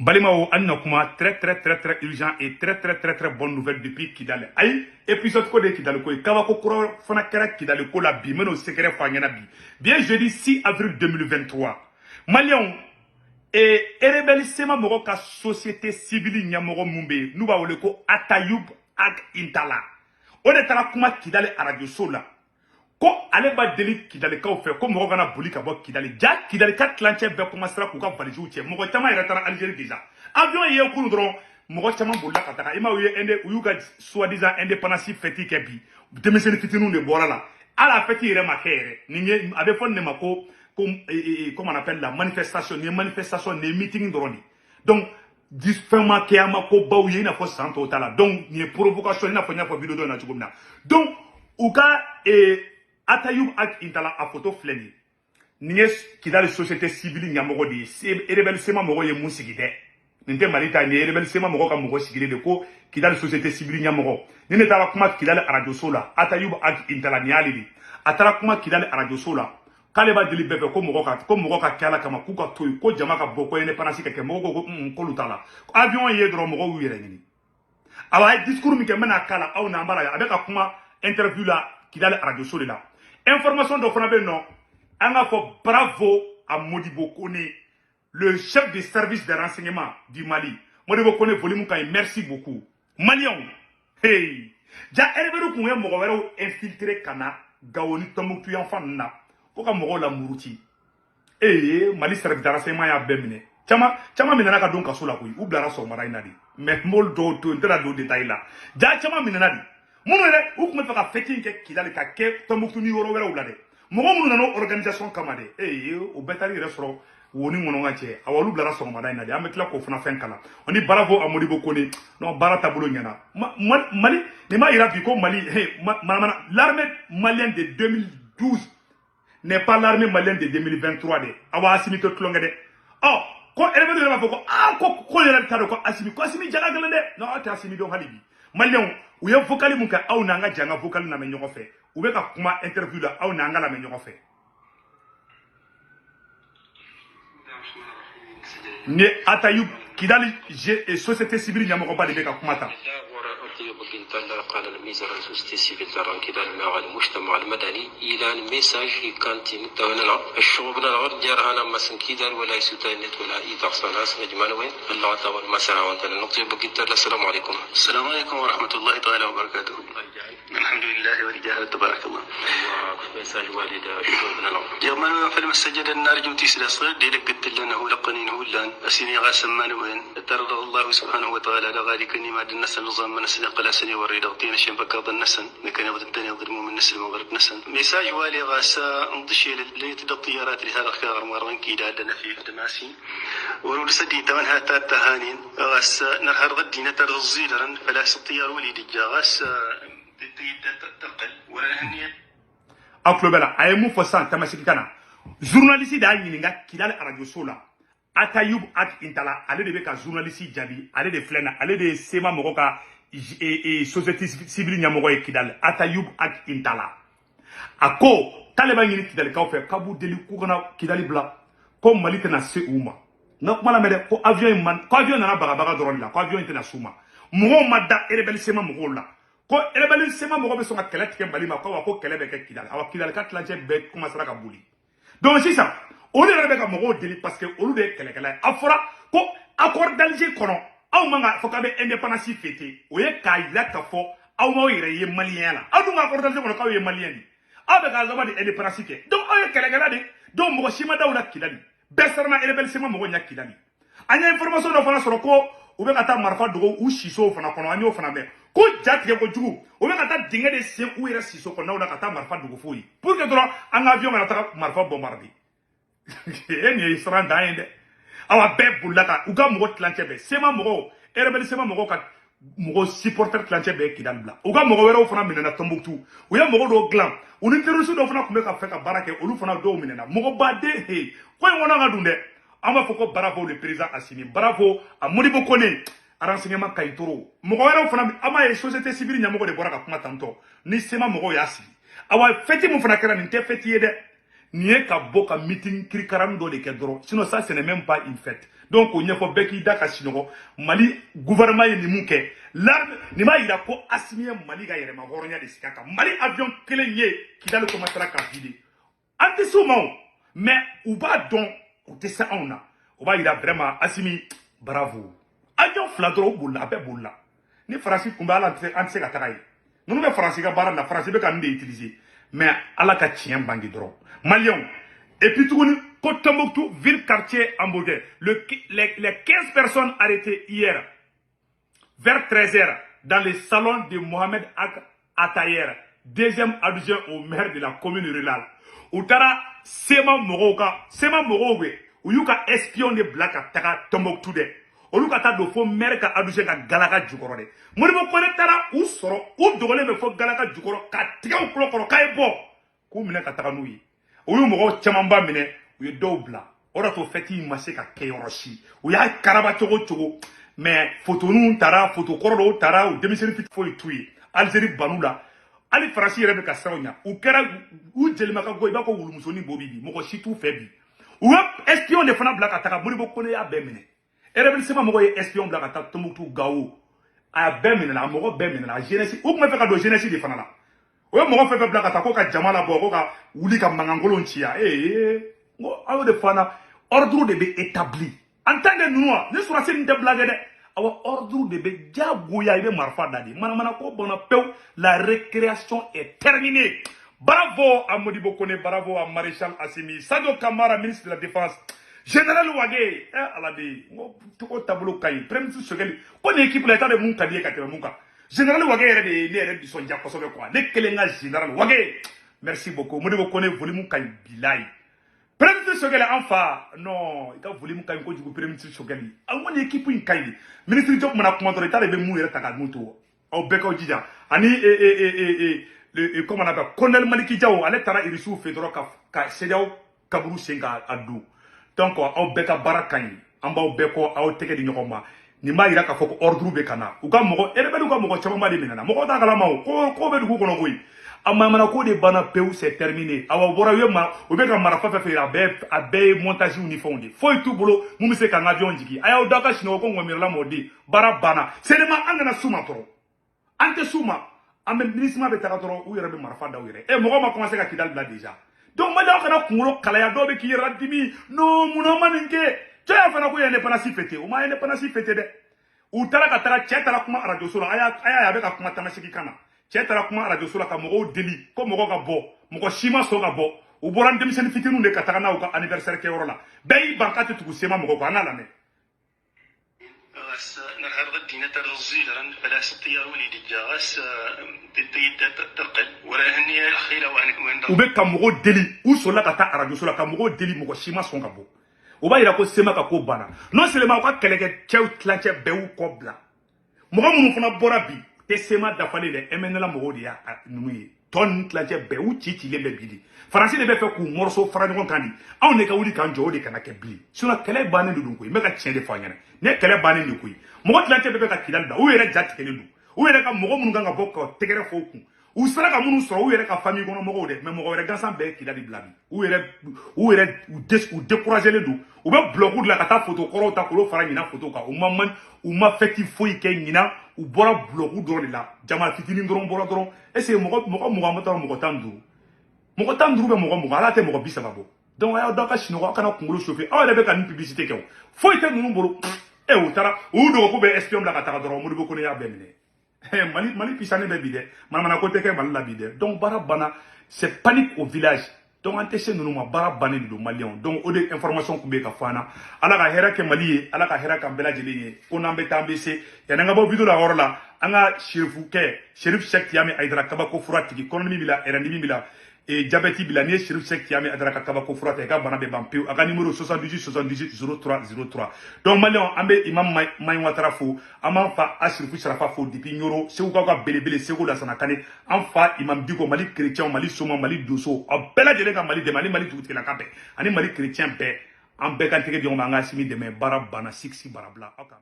Balimao Annokuma, très urgent et très bonne nouvelle depuis Kidale. Aïe, épisode code Kidale Koy, Kawako Kuro Fanakara Kidale Kola Bi, Meno Secret Fanyanabi. Bien jeudi 6 avril 2023. Malion et Erebel Sema Moroka Société Civile Nyamoro Mumbe, nous va ko Atayoub Ag Intala. On est à la Kuma Kidale Radio Sola. Ko ale ba deli Kidale ka fait ko mo gana boli ka bo Kidale ja Kidale kat lanche be commencera ko ka valise uche mo tama ira tara Algérie déjà avion ye ko ndron mo tama bolla ka taka ima uye ende uyuga soi-disant indépendance fête ke bi demiseni fitinu de borala ala fête ire makere ninge abe fon ne mako comme on appelle la manifestation les meeting droni donc disfama ke amako bawye na fo santo tala donc ni provocation na fo nya fo vidéo na tugumna donc uka Atayoub Ak Intala a photo fleni. Nies Kidale société civile Nyamogo di Erebel Sema Mogo ye musigide. Ninte malita ni Erebel Sema Mogo ka Mogo sigide de ko Kidale société civile Nyamogo. Nine tala kuma Kidale radio sola. Atayoub Ak Intala ni alidi. Atala kuma Kidale radio sola. Kale ba deli bebe ko Mogo ka kala kama kuka toy ko jama ka boko ene panasi ke Mogo ko lutala. Avion ye dro Mogo wire ni. Awa discours mi ke mena kala au na mbala ya abeka kuma interview la Kidale radio sola. Information de Fanabe non. On a fait bravo à Modibo Kone, le chef des services de renseignement du Mali. Modibo Kone, merci beaucoup. Malion, hey, ja elberu kunye mogowero infiltré kana gawoni tomuktu enfant na. Koka mogo la muruti. Mali service de renseignement ya bemine. Chama minana ka don kasola kuyi. Ublara so mara inadi. Mais mol do to ndera do détail là. Ja chama minana di. Mounere, ou comme faire fêter Kidale ka ke Tombouctou ni woro wera ulade. Mogo munu no organisation kamade. Au betari restaurant woni mononga che. Awalu blara so mada ina de. Ametla ko funa fen kala. Oni bravo a Modibo Kone. Non bara tabolo nyana. Mali ne ma ira biko Mali l'armée malienne de 2012 n'est pas l'armée malienne de 2023 de. Awa asimi to tlonga de. Oh, ko elebe de ma foko ko yera tado ko asimi jala galande. Non, ta asimi don halibi. Malion ou y'a vocal mon cas ou nanga janga vocal na menyo fait ou be ka kuma interview la ou nanga la menyo fait ne Atayoub Kidale société civile nyamoko ba de be ka kuma ta قال الميزان السوسيتي سيفيل تران كذا مع المجتمع المدني إلى الميساج كانتين تونا الشعوب الغرب جارهنا مسن كذا ولا يسوتانيت ولا إيدار صناس نجمان وين الله تعالى المسرع وانتنا نقطة بقيت السلام عليكم. السلام عليكم ورحمة الله تعالى وبركاته. الحمد لله ورجاله تبارك الله. ميساج والد الشعوب الغرب. يوم في المسجد النار جوتي سلاسل ديلك قلت لنا هو لقنين لان أسيني غاسمان وين ترضى الله سبحانه وتعالى لغالك إني ما دنا سنظام من سنة قلاسني وريد أغطينا شين بكاض النسن لكن يبغى الدنيا يضرموا من نسل المغرب نسن ميساج والي غاسا انضشي اللي تدى الطيارات اللي هذا خيار مرن كيدا عندنا في دماسي ورول سدي تمن هاتا تهانين غاسا نهار غدي نتر الزيلرن فلا الطيار وليد جا غاسا تقل ولا هنيه aklo bela ayemu fosan tamasiki kana journaliste da yininga Kidale radio sola Atayoub Ak Intala ale de be ka journaliste jabi ale de flena ale de sema mogo ka société civile nyamogo e Kidale Atayoub Ak Intala ako taleba yini Kidale ka fait kabu deli ku kana Kidale bla ko Mali tena se uma na kuma la mede ko avion na baga doron la ko avion tena suma mogo madda erebel sema mogo la ko elebali sema mogo be songa kele tike Mali ma ko kele be ke Kidale awa Kidale kat lanche be commencera ka buli donc c'est ça on est rebe ka mogo deli parce que olu de kele afora ko accord d'Alger kono aw manga fo ka be indépendance fêté o ye ka ila ka fo aw ma yire ye malien la aw dunga accord d'Alger kono ka ye malien ni aw be ka zama de indépendance ke donc aw ye kele de donc mogo shima dawla Kidale besarna elebali sema mogo nya Kidale anya information do fana soro ko o be ka ta marfa dogo u shiso fana kono anyo fana be ko jatige ko jugu o be ka ta dinga de se u yere siso ko na ka ta marfa dogo foyi pour que dro an avion na ta marfa bombarder ni isran dainde awa be bulaka uga mogo tlanche be sema mogo erebel sema mogo ka mogo supporter tlanche be Kidale bla uga mogo wero fana minena Tombouctou o ya mogo do glam uni terroriste do fana kumbe ka feka barake olu fana do minena mogo bade he ko wona ga dunde ama foko bravo le président Assimi bravo a Modibo Kone renseignement kayitoro mogo wero fana ama e société civile nyamogo de boraka kuma tanto ni sema mogo yasi awa feti mu fana kera ni te feti yede ni ka boka meeting krikaram do de ke dro sinon ça ce n'est même pas une fête donc on y a pas beki daka sinogo Mali gouvernement yi ni muke l'arme ni ma ira ko asimiye Mali ga yere ma horonya de sikaka Mali avion kelenye qui dans le commencer à vider ante soumon mais ou ba don ou te sa on a ou ba ira vraiment asimi bravo avion fladro bulla be bulla ni français kumba ala ante ka takai nous be français ga bara na français be ka ndé utiliser mais ala ka tien bangi dro Malion et puis tout Tombouctou, ville quartier hamburger. Les 15 personnes arrêtées hier, vers 13h, dans le salon de Mohamed Atayer, deuxième adjoint au maire de la commune rurale. Outara Sema Moroga, où yuka espion de Black Ataka Tombouctou de. Oluka ta do fo maire ka adjoint ka Galaka Djukoro de. Moribo Konetara, ou soro, ou dogole me fo Galaka Djukoro, ka tika ou klokoro, ka ebo. Koumine Kataka Noui. Ou yu Moro Chamamba mine. U ye dɔw bila o de to fɛti ma se ka kɛ yɔrɔ si u y'a karaba cogo cogo mais photoninw taara photo kɔrɔ dɔw taara u denmisɛnnin fitinin foyi t'u ye Algérie banu la hali Faransi yɛrɛ bɛ ka siran ɲa u kɛra u jelimaka go i b'a fɔ wulumusonin bɔ bi mɔgɔ si t'u fɛ bi u ye espion de fana bila ka taga Modibo Kone y'a bɛɛ minɛ rebellisement mɔgɔ ye espion bila ka taa Tombouctou Gao a y'a bɛɛ minɛ a mɔgɔ bɛɛ minɛ a jeunesse u tun bɛ fɛ ka don jeunesse de fana la o ye mɔgɔ fɛn fɛn bila ka taa ko ka jama labɔ ko ka wuli ka mankankolon ci ya ayo de fana ordre de be établi en tant que nous ni surasi ni de blague de awa ordre de be jagoya ibe marfa dadi mana ko bona pew la récréation est terminée. Bravo à Modibo Kone, bravo à Maréchal Assimi, Sadio Kamara, ministre de la Défense, Général Ouagé, aladi to tableau kay premier ministre Sogeli ko ne équipe l'état de mun kadié ka tebe mun ka Général Ouagé yere de son jakko sobe quoi ne kelenga Général Ouagé. Merci beaucoup Modibo Kone volume kay bilay Premier ministre Sogeli enfin non il a volume kay ko jugu premier ministre Sogeli an woni équipe in kay ministre job mana kuma do état de mun yere taka muto au beko jija ani le comment on appelle Colonel Maliki Diaw ale tara irisu fedro ka sedaw kaburu senga adu donc aw beka barakan ambaw beko aw tege di nyokoma ni ma ira ka foko ordre be kana uga mogo erebelu ka mogo chama mali menana mogo ta kala mawo ko be du kono koy amma mana ko de bana peu c'est terminé awa bora yema o be ka mara fa fe abe montage uniforme foi tout bolo mu se ka avion jiki ayaw daka shino ko ngomir la modi bara bana seulement angana suma toro ante suma ame ministre be taka toro u yere be mara fa daw yere e mogo ma commencer ka kidal bla déjà donc ma kana kuŋolo kalaya dɔ bɛ k'i yɛrɛ dimi non munna ma nin kɛ cɛ y'a fana ko ye indépendance fêté o ma indépendance fêté dɛ u taara ka taga cɛ taara kuma radio so la a y'a a bɛ ka kuma tamasegi kan na cɛ taara kuma radio so la ka mɔgɔw deli ko mɔgɔ ka bɔ mɔgɔ si ma sɔn ka bɔ u bɔra denmisɛnnin fitininw de ka taga n'a u ka anniversaire kɛyɔrɔ la bɛɛ y'i ban k'a tɛ tugu sema mɔgɔ kɔ an n'a lamɛn u bɛ ka mɔgɔw deli u sɔnna ka taa arajo so la ka mɔgɔw deli mɔgɔ si ma sɔn ka bɔ o b'a yira ko sema ka ko banna non seulement u ka kɛlɛkɛ cɛw tilancɛ bɛɛ y'u kɔ bila mɔgɔ minnu fana bɔra bi tɛ sema dafalen dɛ MNLA mɔgɔw de y'a ninnu ye tɔ ninnu tilancɛ bɛɛ u cilen bɛ bi de faransi de bɛ fɛ k'u mɔrɔso fara ɲɔgɔn kan di anw de ka wuli k'an jɔ o de kana kɛ bilen sinon kɛlɛ bannen de don koyi n bɛ ka tiɲɛ de fɔ a ɲɛna ne kɛlɛ bannen de koyi mɔgɔ tilancɛ bɛɛ bɛ ka kidali da u yɛrɛ ja tigɛlen don u yɛrɛ ka mɔgɔ minnu kan ka bɔ ka tɛgɛrɛ fɔ u kun u sera ka minnu sɔrɔ u yɛrɛ ka famille kɔnɔ mɔgɔw dɛ mais mɔgɔ wɛrɛ gansan bɛɛ kidali bila bi u découragélen don u bɛ bloc la ka taa photo kɔrɔw ta k'olu fara ɲina photo kan u ma fɛti foyi kɛ ɲina u bɔra bloc dɔrɔn de la jama fitinin dɔrɔn bɔra dɔrɔn est ce que mɔgɔ 20 taara mɔgɔ 15 mɔgɔ 15 bɛ mɔgɔ 20 ala tɛ mɔgɔ 30 bɔ donc a y'aw da ka sinɔgɔ aw kana kunkolo chauffer aw yɛrɛ bɛ ka nin publicité kɛ o foyi tɛ ninnu bolo u taara u dogo k'u bɛ espion bila ka taga dɔrɔn Modibo Kone y'a bɛɛ minɛ Mali pisani bɛ bi dɛ manamana ko tɛ kɛ Mali la bi dɛ donc baara banna c'est panique au village donc an tɛ se ninnu ma baara bannen de don maliyɛnw donc o de information tun bɛ ka fɔ an na ala ka hɛrɛ kɛ Mali ye ala ka hɛrɛ k'an bɛɛ lajɛlen ye ko n'an bɛ taa an bɛ se yanni an ka bɔ video la yɔrɔ la an ka serifukɛ Serif Sɛki Tiyame Ayidara kabako fura tigi kɔnɔdimi b'i la ɛrɛndimi b'i la diabète bila ni Serif Sɛki Tiyame Ayidara ka kabako fura ta i ka bana bɛ ban pewu a ka numéro 78 78 03 03 donc maliyɛnw an bɛ Imam Mayi Watara fo an b'an fa Asirifu Sarafa fo depuis Ɲoro Segukaw ka belebele Segu Lasana Kane an fa Imam Diko Mali chrétien Mali Soma Mali Doso aw bɛɛ lajɛlen ka Mali dɛmɛ ani Mali dugutigilaka bɛɛ ani Mali chrétien bɛɛ an bɛɛ kan tɛgɛ di ɲɔgɔn ma an ka Asimi dɛmɛ baara banna siksi baara bila aw kan